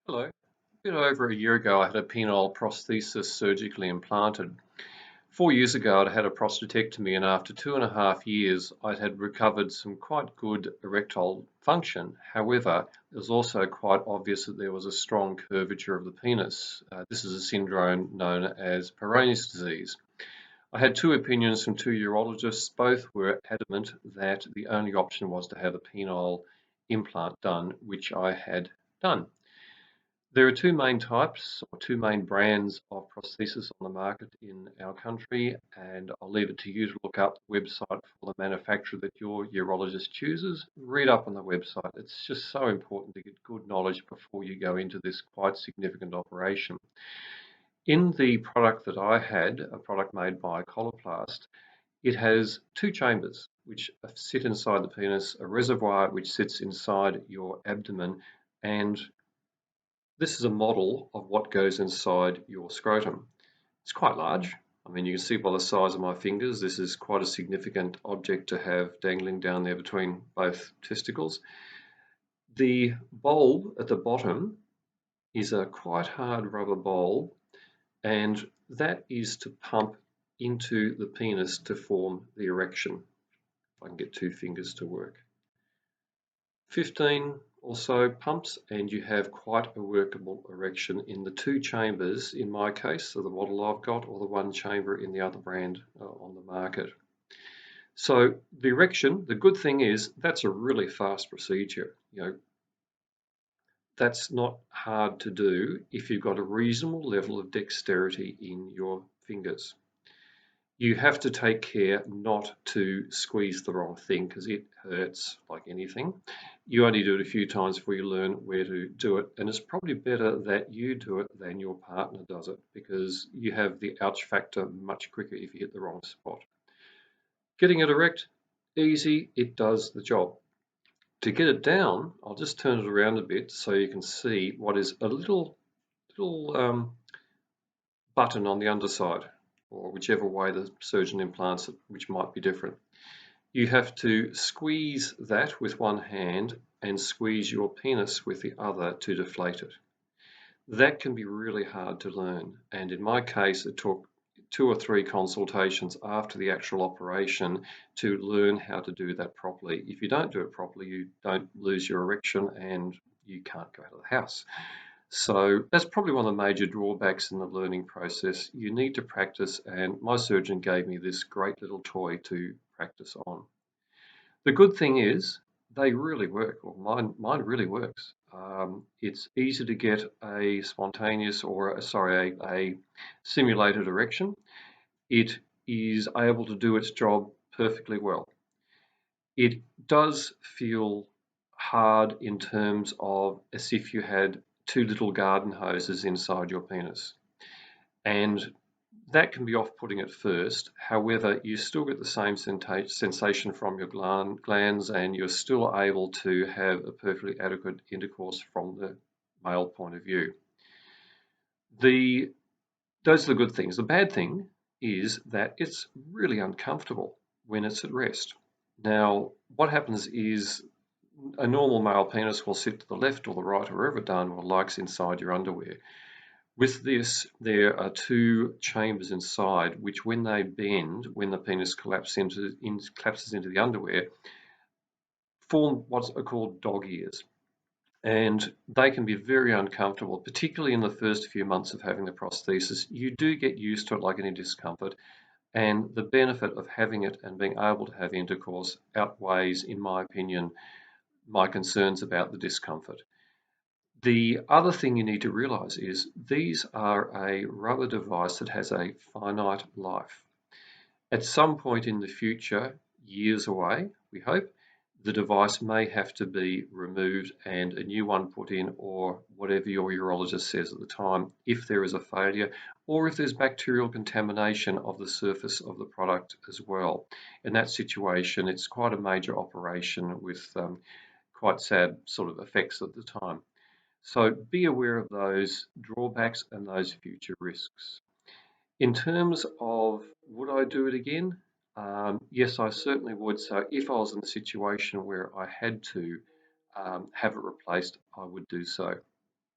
Hello. A bit over a year ago, I had a penile prosthesis surgically implanted. 4 years ago, I'd had a prostatectomy, and after 2.5 years, I had recovered some quite good erectile function. However, it was also quite obvious that there was a strong curvature of the penis. This is a syndrome known as Peyronie's disease. I had two opinions from two urologists. Both were adamant that the only option was to have a penile implant done, which I had done. There are two main types or two main brands of prosthesis on the market in our country, and I'll leave it to you to look up the website for the manufacturer that your urologist chooses. Read up on the website. It's just so important to get good knowledge before you go into this quite significant operation. In the product that I had, a product made by Coloplast, it has two chambers which sit inside the penis, a reservoir which sits inside your abdomen, and this is a model of what goes inside your scrotum. It's quite large. I mean, you can see by the size of my fingers, this is quite a significant object to have dangling down there between both testicles. The bulb at the bottom is a quite hard rubber bulb, and that is to pump into the penis to form the erection. If I can get two fingers to work. 15 or so pumps and you have quite a workable erection in the two chambers, in my case, so the model I've got, or the one chamber in the other brand on the market. So the erection, the good thing is that's a really fast procedure. That's not hard to do if you've got a reasonable level of dexterity in your fingers. You have to take care not to squeeze the wrong thing because it hurts like anything. You only do it a few times before you learn where to do it, and it's probably better that you do it than your partner does it because you have the ouch factor much quicker if you hit the wrong spot. Getting it erect, easy, it does the job. To get it down, I'll just turn it around a bit so you can see what is a little button on the underside, or whichever way the surgeon implants it, which might be different. You have to squeeze that with one hand and squeeze your penis with the other to deflate it. That can be really hard to learn, and in my case it took 2 or 3 consultations after the actual operation to learn how to do that properly. If you don't do it properly, you don't lose your erection and you can't go out of the house. So that's probably one of the major drawbacks in the learning process. You need to practice, and my surgeon gave me this great little toy to practice on. The good thing is they really work, or mine really works. It's easy to get a spontaneous or a simulated erection. It is able to do its job perfectly well. It does feel hard in terms of as if you had two little garden hoses inside your penis. And that can be off-putting at first. However, you still get the same sensation from your glands and you're still able to have a perfectly adequate intercourse from the male point of view. Those are the good things. The bad thing is that it's really uncomfortable when it's at rest. Now, what happens is a normal male penis will sit to the left or the right or wherever done or likes inside your underwear. With this, there are two chambers inside which when they bend, when the penis collapses into the underwear, form what are called dog ears. And they can be very uncomfortable, particularly in the first few months of having the prosthesis. You do get used to it like any discomfort, and the benefit of having it and being able to have intercourse outweighs, in my opinion, my concerns about the discomfort. The other thing you need to realize is these are a rubber device that has a finite life. At some point in the future, years away, we hope, the device may have to be removed and a new one put in, or whatever your urologist says at the time, if there is a failure or if there's bacterial contamination of the surface of the product as well. In that situation, it's quite a major operation with quite sad sort of effects at the time. So be aware of those drawbacks and those future risks. In terms of would I do it again? Yes, I certainly would. So if I was in a situation where I had to have it replaced, I would do so.